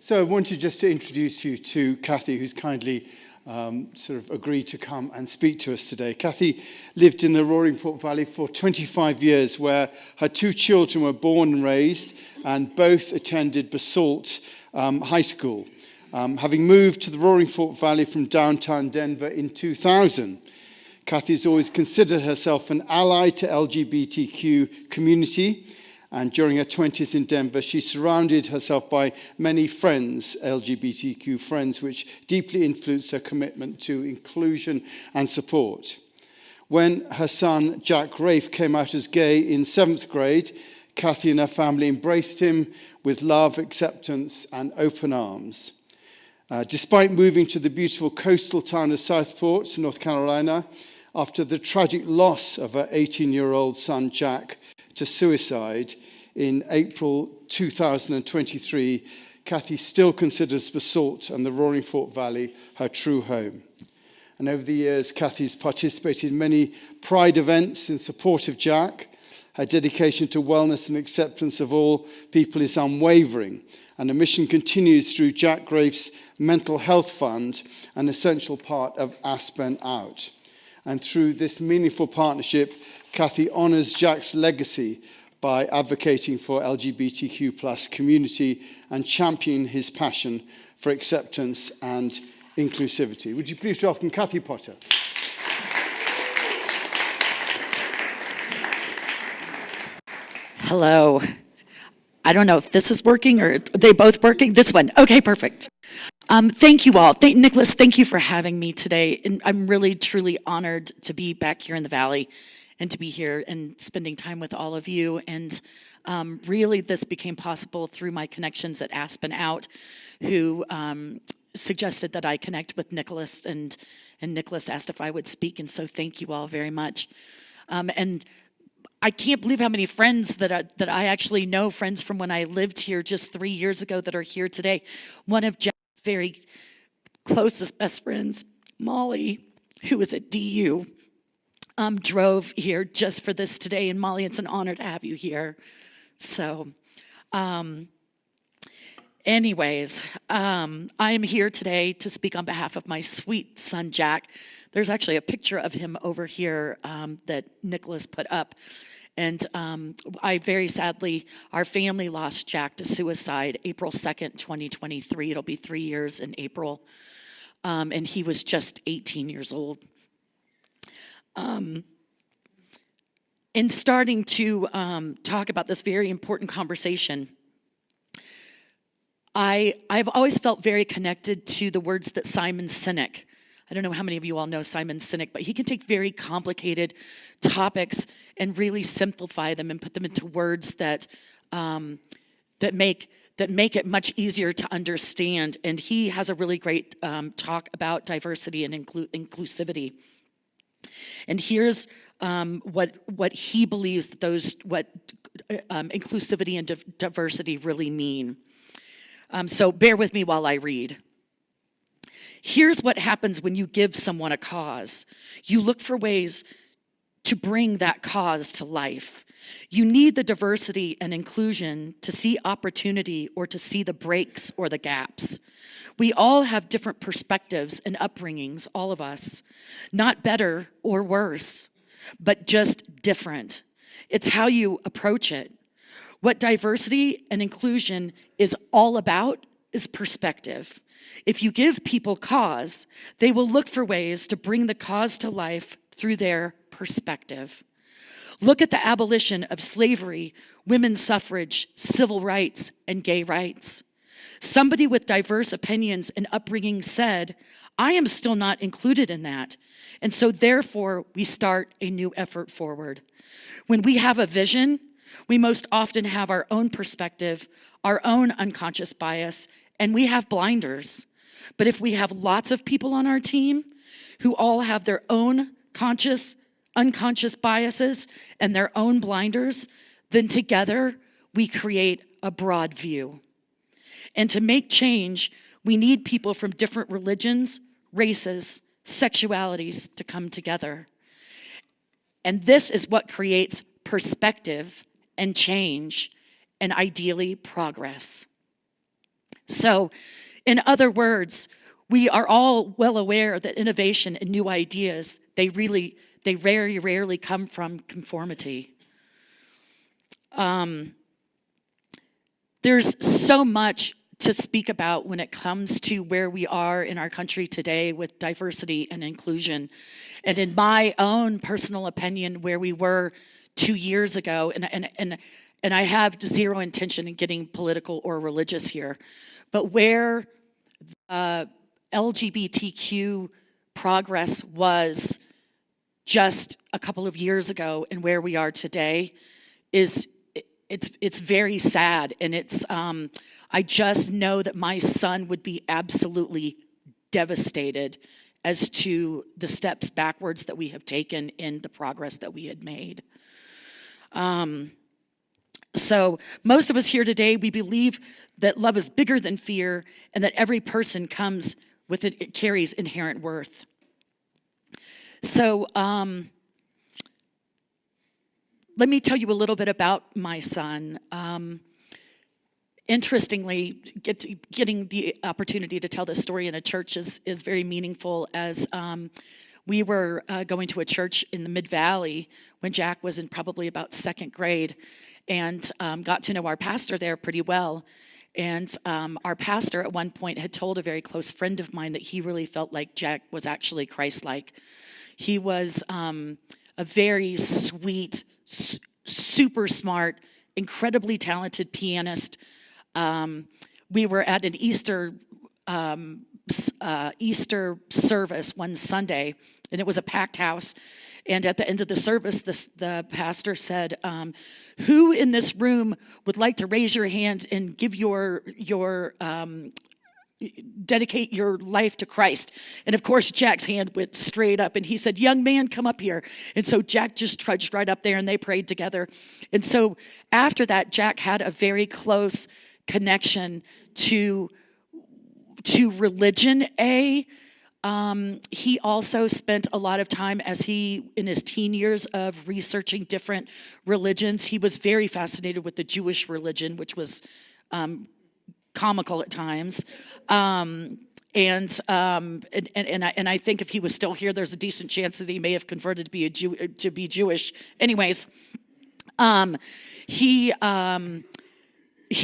So I wanted just to introduce you to Kathy, who's kindly sort of agreed to come and speak to us today. Kathy lived in the Roaring Fork Valley for 25 years, where her two children were born and raised, and both attended Basalt High School. Having moved to the Roaring Fork Valley from downtown Denver in 2000, Kathy's always considered herself an ally to LGBTQ community. And during her 20s in Denver, she surrounded herself by many friends, LGBTQ friends, which deeply influenced her commitment to inclusion and support. When her son, Jack Rafe, came out as gay in 7th grade, Kathy and her family embraced him with love, acceptance, and open arms. Despite moving to the beautiful coastal town of Southport, North Carolina, after the tragic loss of her 18-year-old son, Jack, to suicide in April 2023, Kathy still considers Basalt and the Roaring Fork Valley her true home. And over the years, Kathy's participated in many pride events in support of Jack. Her dedication to wellness and acceptance of all people is unwavering, and the mission continues through Jack Rafe's Mental Health Fund, an essential part of Aspen Out. And through this meaningful partnership, Kathy honors Jack's legacy by advocating for LGBTQ+ community and championing his passion for acceptance and inclusivity. Would you please welcome Kathy Potter? Hello. I don't know if this is working or are they both working? This one. Okay, perfect. Thank you all. Nicholas, thank you for having me today. And I'm really, truly honored to be back here in the Valley and to be here and spending time with all of you. And really, this became possible through my connections at Aspen Out, who suggested that I connect with Nicholas, and Nicholas asked if I would speak. And so thank you all very much. And I can't believe how many friends that I actually know, friends from when I lived here just 3 years ago, that are here today. One of Jack's very closest best friends, Molly, who is at DU, drove here just for this today. And Molly, it's an honor to have you here. So, anyways, I am here today to speak on behalf of my sweet son, Jack. There's actually a picture of him over here that Nicholas put up. And I very sadly, our family lost Jack to suicide April 2nd, 2023. It'll be 3 years in April. And he was just 18 years old. In starting to talk about this very important conversation, I've always felt very connected to the words that Simon Sinek, I don't know how many of you all know Simon Sinek, but he can take very complicated topics and really simplify them and put them into words that make it much easier to understand. And he has a really great talk about diversity and inclusivity. And here's what he believes that what inclusivity and diversity really mean. So bear with me while I read. Here's what happens when you give someone a cause. You look for ways to bring that cause to life. You need the diversity and inclusion to see opportunity or to see the breaks or the gaps. We all have different perspectives and upbringings, all of us. Not better or worse, but just different. It's how you approach it. What diversity and inclusion is all about is perspective. If you give people cause, they will look for ways to bring the cause to life through their perspective. Look at the abolition of slavery, women's suffrage, civil rights, and gay rights. Somebody with diverse opinions and upbringing said, I am still not included in that. And so therefore, we start a new effort forward. When we have a vision, we most often have our own perspective, our own unconscious bias, and we have blinders. But if we have lots of people on our team who all have their own conscious, unconscious biases and their own blinders, then together we create a broad view. And to make change, we need people from different religions, races, sexualities to come together. And this is what creates perspective and change and ideally progress. So, in other words, we are all well aware that innovation and new ideas, they very rarely come from conformity. There's so much to speak about when it comes to where we are in our country today with diversity and inclusion. And in my own personal opinion, where we were 2 years ago, and I have zero intention in getting political or religious here, but where LGBTQ progress was just a couple of years ago and where we are today it's very sad, and I just know that my son would be absolutely devastated as to the steps backwards that we have taken in the progress that we had made. So most of us here today, we believe that love is bigger than fear, and that every person comes with it carries inherent worth. So let me tell you a little bit about my son. Interestingly, getting the opportunity to tell this story in a church is very meaningful, as we were going to a church in the Mid-Valley when Jack was in probably about second grade, and got to know our pastor there pretty well. And our pastor at one point had told a very close friend of mine that he really felt like Jack was actually Christ-like. He was a very sweet, super smart, incredibly talented pianist. We were at an Easter service one Sunday, and it was a packed house. And at the end of the service, the pastor said, "Who in this room would like to raise your hand and give your dedicate your life to Christ?" And of course, Jack's hand went straight up, and he said, "Young man, come up here." And so Jack just trudged right up there, and they prayed together. And so after that, Jack had a very close connection to religion. He also spent a lot of time in his teen years of researching different religions. He was very fascinated with the Jewish religion, which was comical at times. And I think if he was still here, there's a decent chance that he may have converted to be Jewish. Anyways, he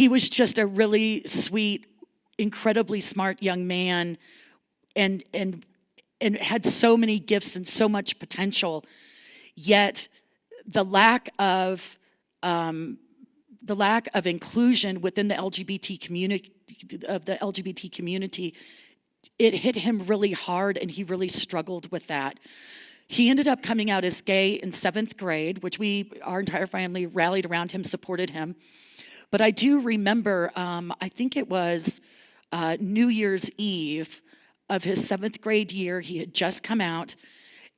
was just a really sweet, incredibly smart young man, and had so many gifts and so much potential. Yet the lack of inclusion within the LGBT community, it hit him really hard, and he really struggled with that. He ended up coming out as gay in 7th grade, which our entire family rallied around him, supported him. But I do remember, I think it was New Year's Eve of his 7th grade year. He had just come out,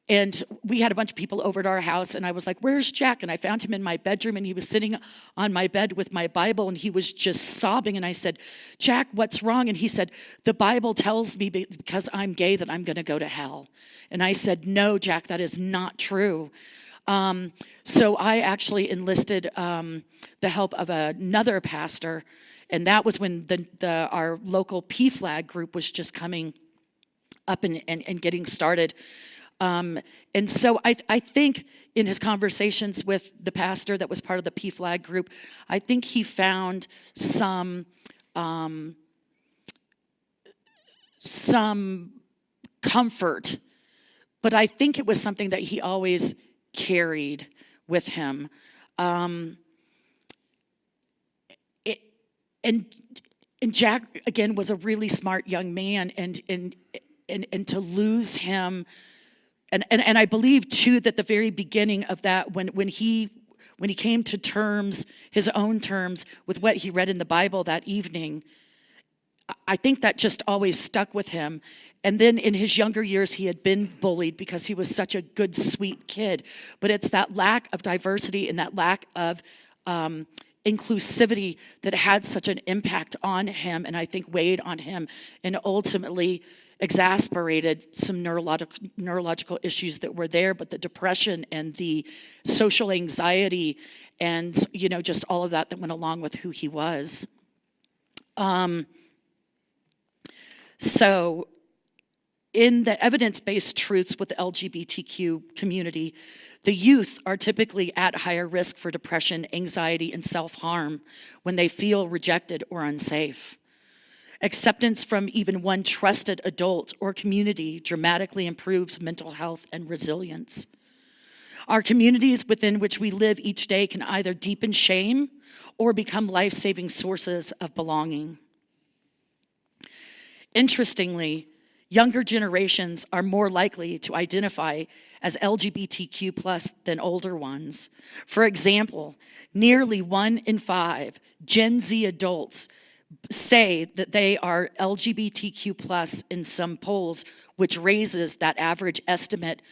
and we had a bunch of people over at our house, and I was like, "Where's Jack?" And I found him in my bedroom, and he was sitting on my bed with my Bible, and he was just sobbing. And I said, "Jack, what's wrong?" And he said, "The Bible tells me because I'm gay that I'm going to go to hell." And I said, "No, Jack, that is not true." So I actually enlisted the help of another pastor, and that was when our local PFLAG group was just coming up and getting started. And so I think in his conversations with the pastor that was part of the PFLAG group, I think he found some comfort, but I think it was something that he always carried with him. And Jack, again, was a really smart young man, and to lose him, and I believe too that the very beginning of that, when he came to terms, his own terms, with what he read in the Bible that evening, I think that just always stuck with him. And then in his younger years, he had been bullied because he was such a good, sweet kid. But it's that lack of diversity and that lack of inclusivity that had such an impact on him, and I think weighed on him, and ultimately exacerbated some neurological issues that were there, but the depression and the social anxiety and, just all of that went along with who he was. So in the evidence-based truths with the LGBTQ community, the youth are typically at higher risk for depression, anxiety, and self-harm when they feel rejected or unsafe. Acceptance from even one trusted adult or community dramatically improves mental health and resilience. Our communities within which we live each day can either deepen shame or become life-saving sources of belonging. Interestingly, younger generations are more likely to identify as LGBTQ+ than older ones. For example, nearly 1 in 5 Gen Z adults say that they are LGBTQ+ in some polls, which raises that average estimate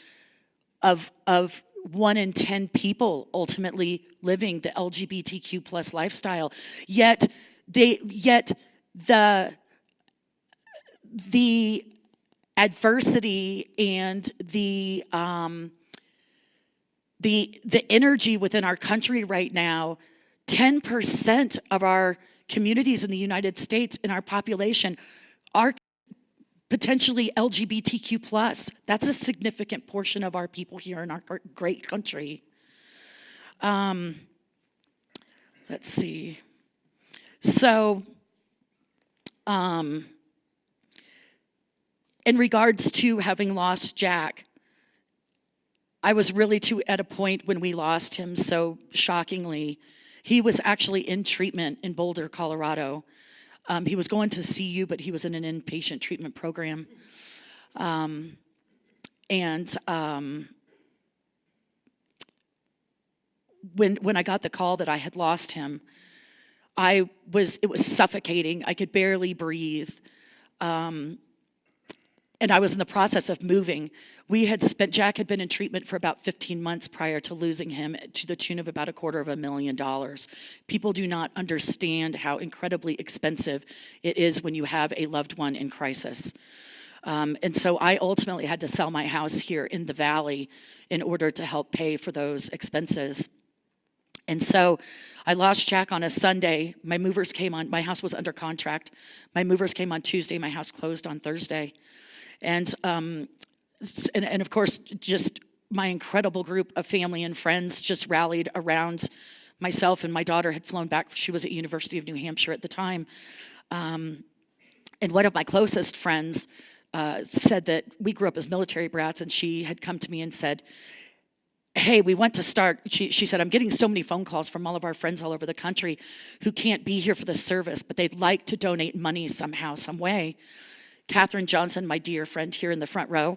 of 1 in 10 people ultimately living the LGBTQ+ lifestyle. Yet the adversity and the energy within our country right now, 10% of our communities in the United States in our population are potentially LGBTQ+. That's a significant portion of our people here in our great country. Let's see. So, in regards to having lost Jack, I was really at a point when we lost him so shockingly. He was actually in treatment in Boulder, Colorado. He was going to CU, but he was in an inpatient treatment program. When I got the call that I had lost him, it was suffocating. I could barely breathe. And I was in the process of moving. Jack had been in treatment for about 15 months prior to losing him, to the tune of about $250,000. People do not understand how incredibly expensive it is when you have a loved one in crisis. And so I ultimately had to sell my house here in the Valley in order to help pay for those expenses. And so I lost Jack on a Sunday. My movers came on. My house was under contract. My movers came on Tuesday. My house closed on Thursday. And of course, just my incredible group of family and friends just rallied around myself, and my daughter had flown back. She was at University of New Hampshire at the time. And one of my closest friends said that we grew up as military brats, and she had come to me and said, hey, we want to start. She said, I'm getting so many phone calls from all of our friends all over the country who can't be here for the service, but they'd like to donate money somehow, some way. Catherine Johnson, my dear friend here in the front row,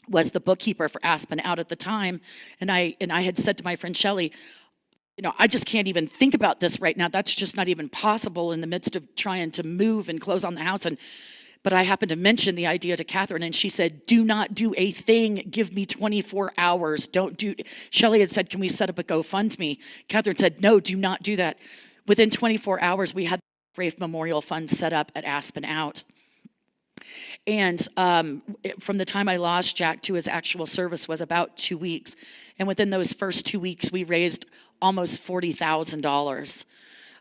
was the bookkeeper for Aspen Out at the time. And I had said to my friend Shelley, I just can't even think about this right now. That's just not even possible in the midst of trying to move and close on the house. But I happened to mention the idea to Catherine, and she said, do not do a thing. Give me 24 hours. Shelley had said, can we set up a GoFundMe? Catherine said, no, do not do that. Within 24 hours, we had the Rafe Memorial Fund set up at Aspen Out. And from the time I lost Jack to his actual service was about 2 weeks. And within those first 2 weeks, we raised almost $40,000.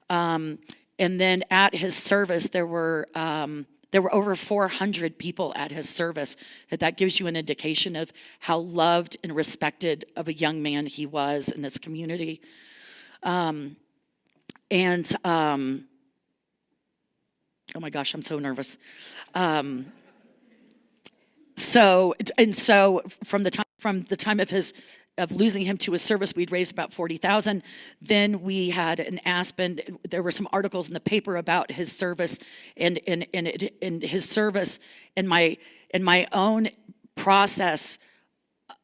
And then at his service, there were over 400 people at his service. That gives you an indication of how loved and respected of a young man he was in this community. Oh my gosh, I'm so nervous. So from the time of losing him to his service, we'd raised about $40,000. Then we had an Aspen. There were some articles in the paper about his service and his service, and my own process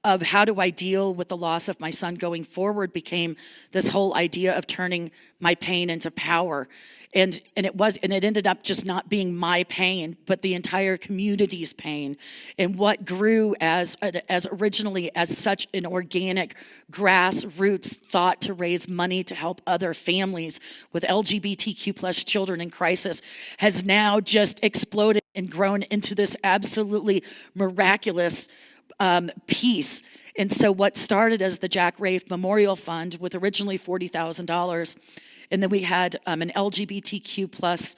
of how do I deal with the loss of my son going forward became this whole idea of turning my pain into power. And it ended up just not being my pain, but the entire community's pain. And what grew as originally as such an organic grassroots thought to raise money to help other families with LGBTQ+ children in crisis has now just exploded and grown into this absolutely miraculous piece. And so what started as the Jack Rafe Memorial Fund with originally $40,000, and then we had an LGBTQ+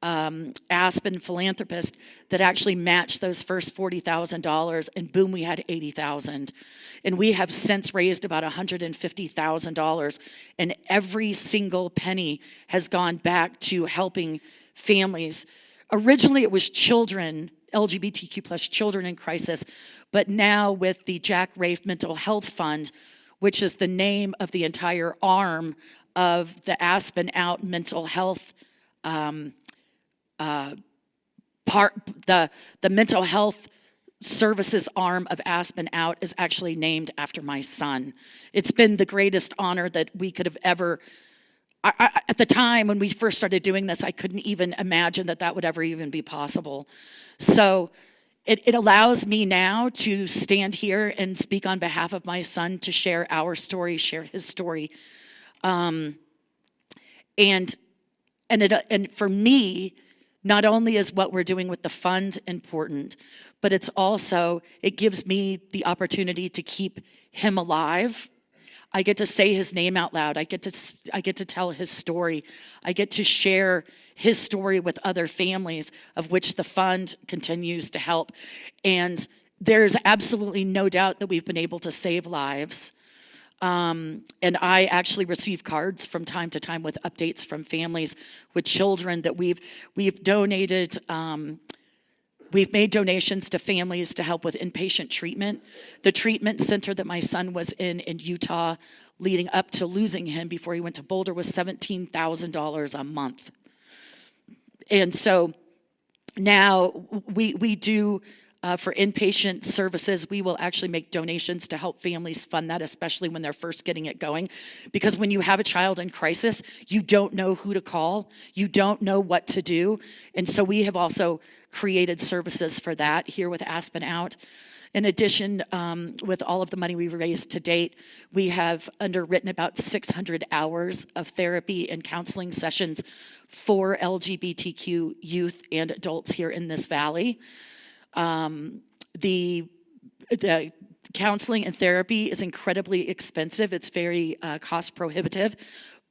Aspen philanthropist that actually matched those first $40,000, and boom, we had $80,000. And we have since raised about $150,000, and every single penny has gone back to helping families. Originally, it was children, LGBTQ plus children in crisis, but now with the Jack Rafe Mental Health Fund, which is the name of the entire arm of the Aspen Out mental health the mental health services arm of Aspen Out is actually named after my son. It's been the greatest honor that we could have ever. At the time when we first started doing this, I couldn't even imagine that would ever even be possible. So it allows me now to stand here and speak on behalf of my son, to share our story, share his story. And for me, not only is what we're doing with the fund important, but it gives me the opportunity to keep him alive. I get to say his name out loud. I get to tell his story. I get to share his story with other families, of which the fund continues to help. And there's absolutely no doubt that we've been able to save lives. And I actually receive cards from time to time with updates from families with children that we've donated. We've made donations to families to help with inpatient treatment. The treatment center that my son was in Utah leading up to losing him before he went to Boulder was $17,000 a month. And so now we do, for inpatient services, we will actually make donations to help families fund that, especially when they're first getting it going. Because when you have a child in crisis, you don't know who to call. You don't know what to do. And so we have also created services for that here with Aspen Out. In addition, with all of the money we've raised to date, we have underwritten about 600 hours of therapy and counseling sessions for LGBTQ youth and adults here in this valley. The counseling and therapy is incredibly expensive. It's very cost prohibitive,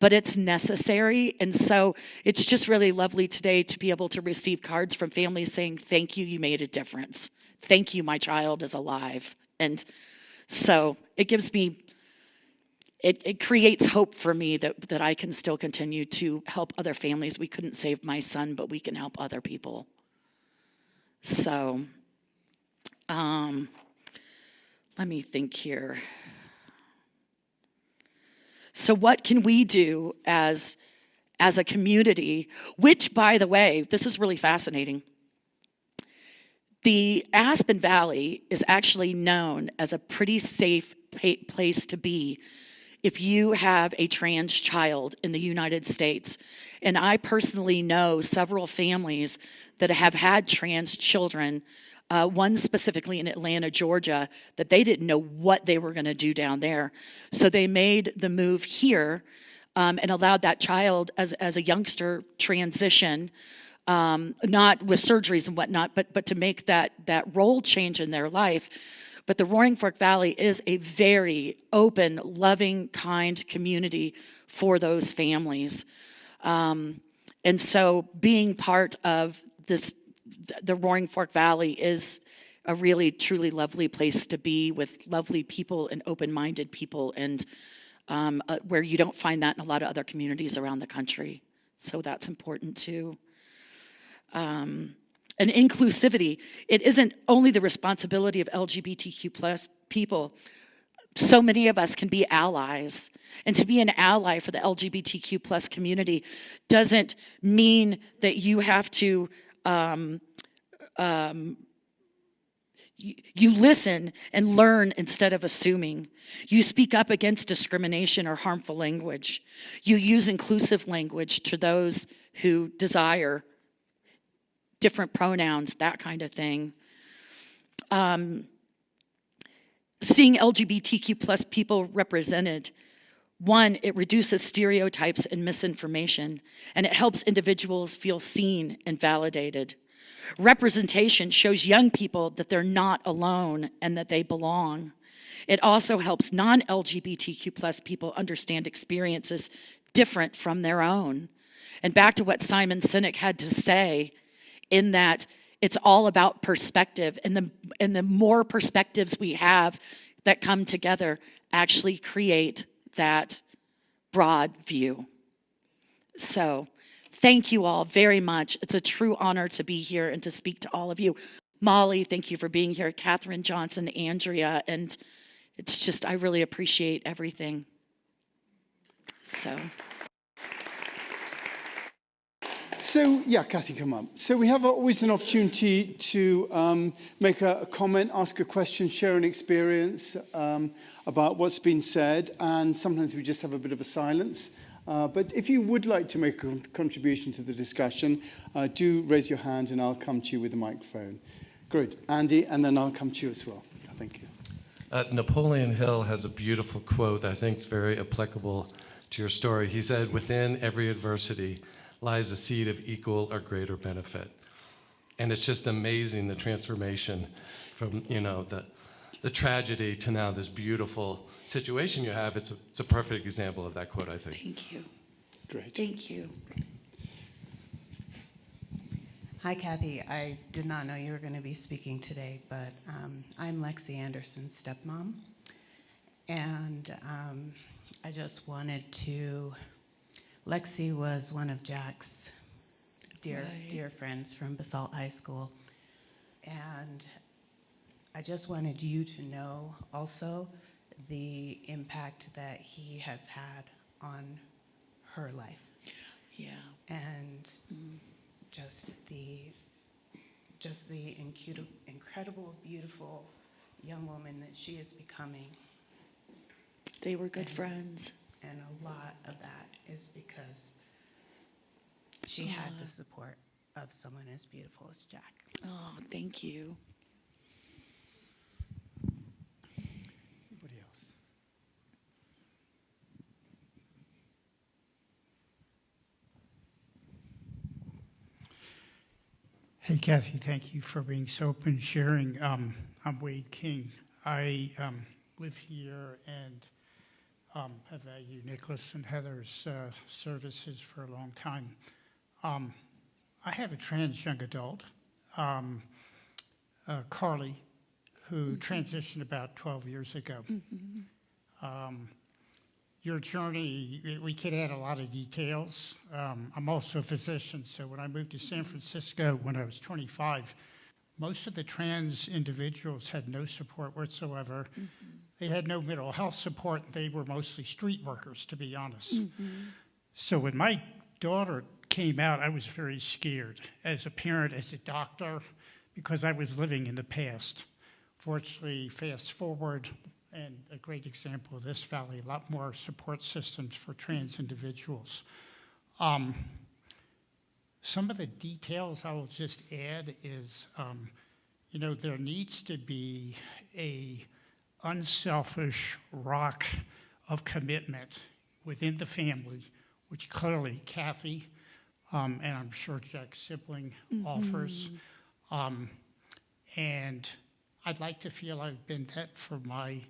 but it's necessary. And so it's just really lovely today to be able to receive cards from families saying, thank you, you made a difference. Thank you, my child is alive. And so it gives me, it creates hope for me that I can still continue to help other families. We couldn't save my son, but we can help other people. So, let me think here. So what can we do as a community, which, by the way, this is really fascinating. The Aspen Valley is actually known as a pretty safe place to be if you have a trans child in the United States. And I personally know several families that have had trans children, one specifically in Atlanta, Georgia, that they didn't know what they were going to do down there. So they made the move here and allowed that child as a youngster transition, not with surgeries and whatnot, but to make that role change in their life. But the Roaring Fork Valley is a very open, loving, kind community for those families. And so being part of the Roaring Fork Valley is a really, truly lovely place to be, with lovely people and open-minded people, and where you don't find that in a lot of other communities around the country. So that's important too. And inclusivity, it isn't only the responsibility of LGBTQ plus people. So many of us can be allies. And to be an ally for the LGBTQ plus community doesn't mean that you have to, you listen and learn instead of assuming. You speak up against discrimination or harmful language. You use inclusive language to those who desire different pronouns, that kind of thing. Seeing LGBTQ plus people represented, one, it reduces stereotypes and misinformation, and it helps individuals feel seen and validated. Representation shows young people that they're not alone and that they belong. It also helps non-LGBTQ plus people understand experiences different from their own. And back to what Simon Sinek had to say, in that it's all about perspective, and the more perspectives we have that come together actually create that broad view. So thank you all very much. It's a true honor to be here and to speak to all of you. Molly, thank you for being here. Catherine Johnson, Andrea, and it's just, I really appreciate everything. So, yeah, Kathy, come on. So we have always an opportunity to make a comment, ask a question, share an experience about what's been said, and sometimes we just have a bit of a silence. But if you would like to make a contribution to the discussion, do raise your hand and I'll come to you with the microphone. Good. Andy, and then I'll come to you as well. Thank you. Napoleon Hill has a beautiful quote that I think is very applicable to your story. He said, "Within every adversity lies a seed of equal or greater benefit." And it's just amazing, the transformation from, the tragedy to now this beautiful situation you have. It's a perfect example of that quote, I think. Thank you. Great. Thank you. Hi, Kathy. I did not know you were going to be speaking today, but I'm Lexi Anderson's stepmom. And I just wanted to... Lexi was one of Jack's dear friends from Basalt High School. And I just wanted you to know also the impact that he has had on her life. Yeah. And just the incredible, beautiful young woman that she is becoming. They were good friends. And a lot of that is because she had the support of someone as beautiful as Jack. Oh, thank you. Anybody else? Hey, Kathy, thank you for being so open, sharing. I'm Wade King. I live here and have valued Nicholas and Heather's services for a long time. I have a trans young adult, Carly, who transitioned about 12 years ago. Your journey, we could add a lot of details. I'm also a physician, so when I moved to San Francisco when I was 25, most of the trans individuals had no support whatsoever. They had no mental health support. They were mostly street workers, to be honest. So when my daughter came out, I was very scared as a parent, as a doctor, because I was living in the past. Fortunately, fast forward, and a great example of this valley, a lot more support systems for trans individuals. Some of the details I will just add is, there needs to be a unselfish rock of commitment within the family, which clearly Kathy, and I'm sure Jack's sibling offers. And I'd like to feel I've been that for my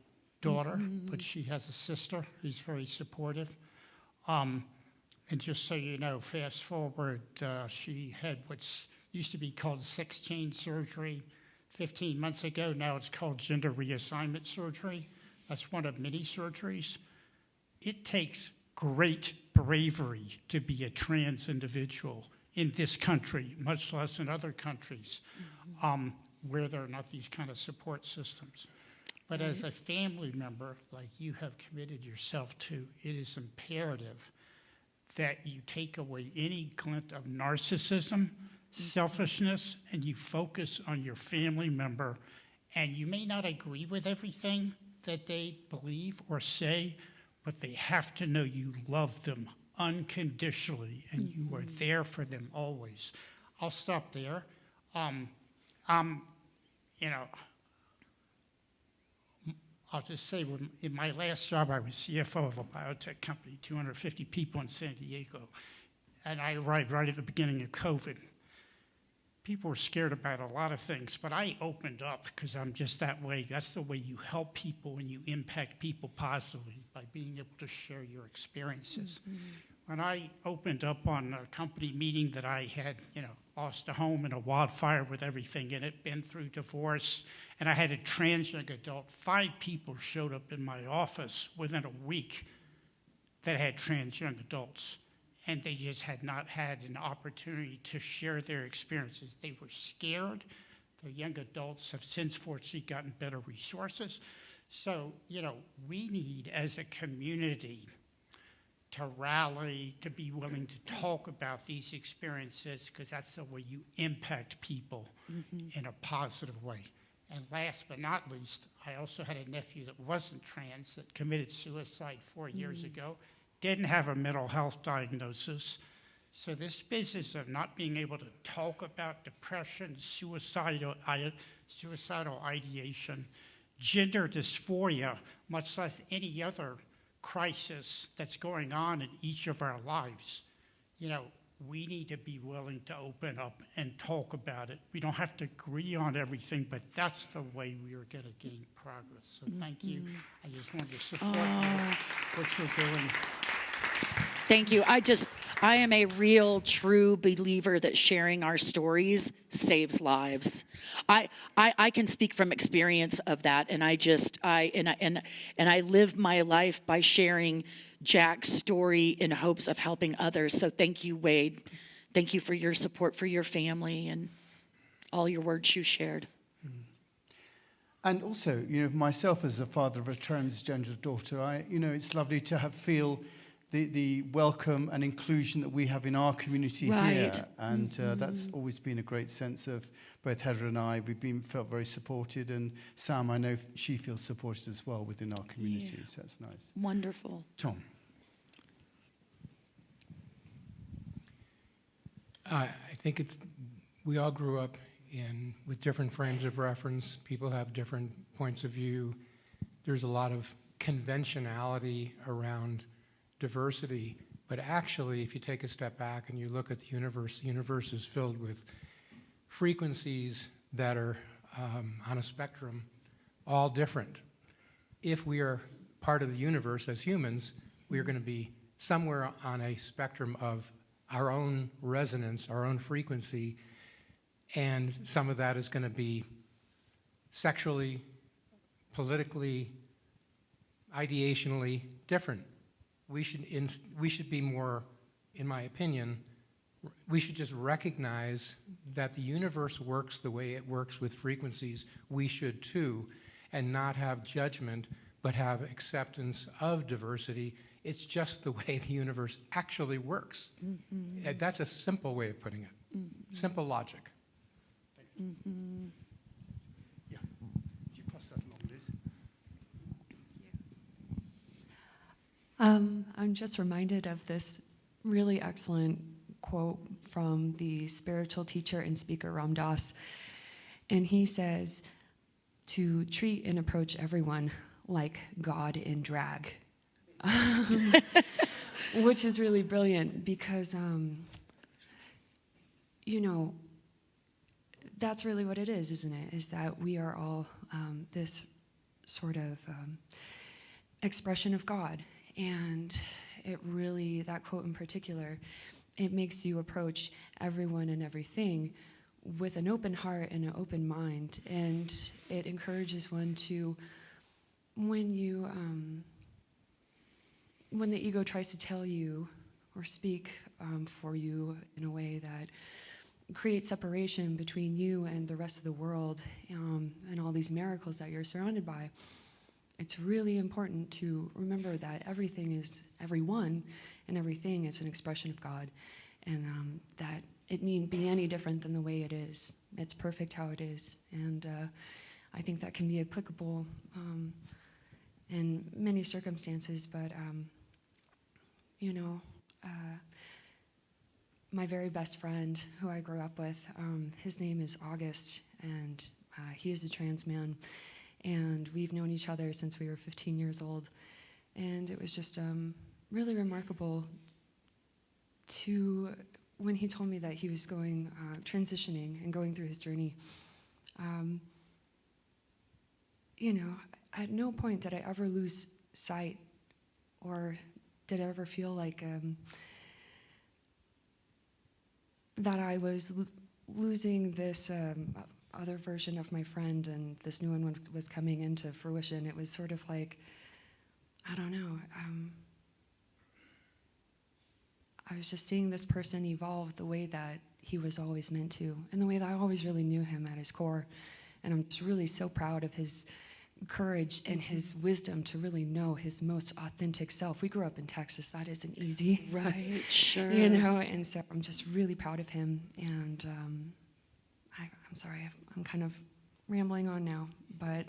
daughter, but she has a sister who's very supportive. And just so you know, fast forward, she had what's used to be called sex change surgery 15 months ago. Now it's called gender reassignment surgery. That's one of many surgeries. It takes great bravery to be a trans individual in this country, much less in other countries, where there are not these kind of support systems. But as a family member, like you have committed yourself to, it is imperative that you take away any glint of narcissism, selfishness, and you focus on your family member. And you may not agree with everything that they believe or say, but they have to know you love them unconditionally and you are there for them always. I'll stop there. I'll just say, in my last job, I was CFO of a biotech company, 250 people in San Diego, and I arrived right at the beginning of COVID. People were scared about a lot of things, but I opened up because I'm just that way. That's the way you help people and you impact people positively, by being able to share your experiences. when I opened up on a company meeting that I had, lost a home in a wildfire with everything in it, been through divorce, and I had a trans young adult, 5 people showed up in my office within a week that had trans young adults, and they just had not had an opportunity to share their experiences. They were scared. The young adults have since fortunately gotten better resources. So, we need as a community to rally, to be willing to talk about these experiences, because that's the way you impact people in a positive way. And last but not least, I also had a nephew that wasn't trans that committed suicide 4 years ago, didn't have a mental health diagnosis. So this business of not being able to talk about depression, suicidal ideation, gender dysphoria, much less any other crisis that's going on in each of our lives, we need to be willing to open up and talk about it. We don't have to agree on everything, but that's the way we are going to gain progress. So thank you. I just wanted to support what you're doing. Thank you. I am a real, true believer that sharing our stories saves lives. I can speak from experience of that, and I live my life by sharing Jack's story in hopes of helping others. So thank you, Wade. Thank you for your support for your family and all your words you shared. And also, myself as a father of a transgender daughter, it's lovely to feel the welcome and inclusion that we have in our community here. And that's always been a great sense of both Heather and I. We've felt very supported, and Sam, I know she feels supported as well within our community, so that's nice. Wonderful. Tom. I think we all grew up with different frames of reference. People have different points of view. There's a lot of conventionality around diversity, but actually, if you take a step back and you look at the universe is filled with frequencies that are on a spectrum, all different. If we are part of the universe as humans, we are going to be somewhere on a spectrum of our own resonance, our own frequency, and some of that is going to be sexually, politically, ideationally different. We should be more, in my opinion, we should just recognize that the universe works the way it works with frequencies. We should too, and not have judgment, but have acceptance of diversity. It's just the way the universe actually works. That's a simple way of putting it. Simple logic. Yeah. Could you pass that along, Liz? I'm just reminded of this really excellent quote from the spiritual teacher and speaker Ram Dass. And he says to treat and approach everyone like God in drag. Which is really brilliant because, that's really what it is, isn't it? Is that we are all this sort of expression of God. And it really, that quote in particular, it makes you approach everyone and everything with an open heart and an open mind. And it encourages one to, when the ego tries to tell you or speak for you in a way that creates separation between you and the rest of the world and all these miracles that you're surrounded by, it's really important to remember that everyone and everything is an expression of God, and that it needn't be any different than the way it is. It's perfect how it is, and I think that can be applicable in many circumstances, but my very best friend who I grew up with, his name is August, and he is a trans man. And we've known each other since we were 15 years old. And it was just really remarkable when he told me that he was transitioning and going through his journey. At no point did I ever lose sight or did I ever feel like that I was losing this other version of my friend, and this new one was coming into fruition. It was sort of like, I don't know, I was just seeing this person evolve the way that he was always meant to, and the way that I always really knew him at his core. And I'm just really so proud of his courage and his wisdom to really know his most authentic self. We grew up in Texas. That isn't easy. Right, sure. You know, and so I'm just really proud of him. And I'm sorry, I'm kind of rambling on now, but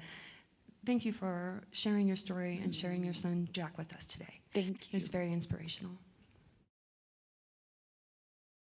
thank you for sharing your story and sharing your son, Jack, with us today. Thank It was very inspirational.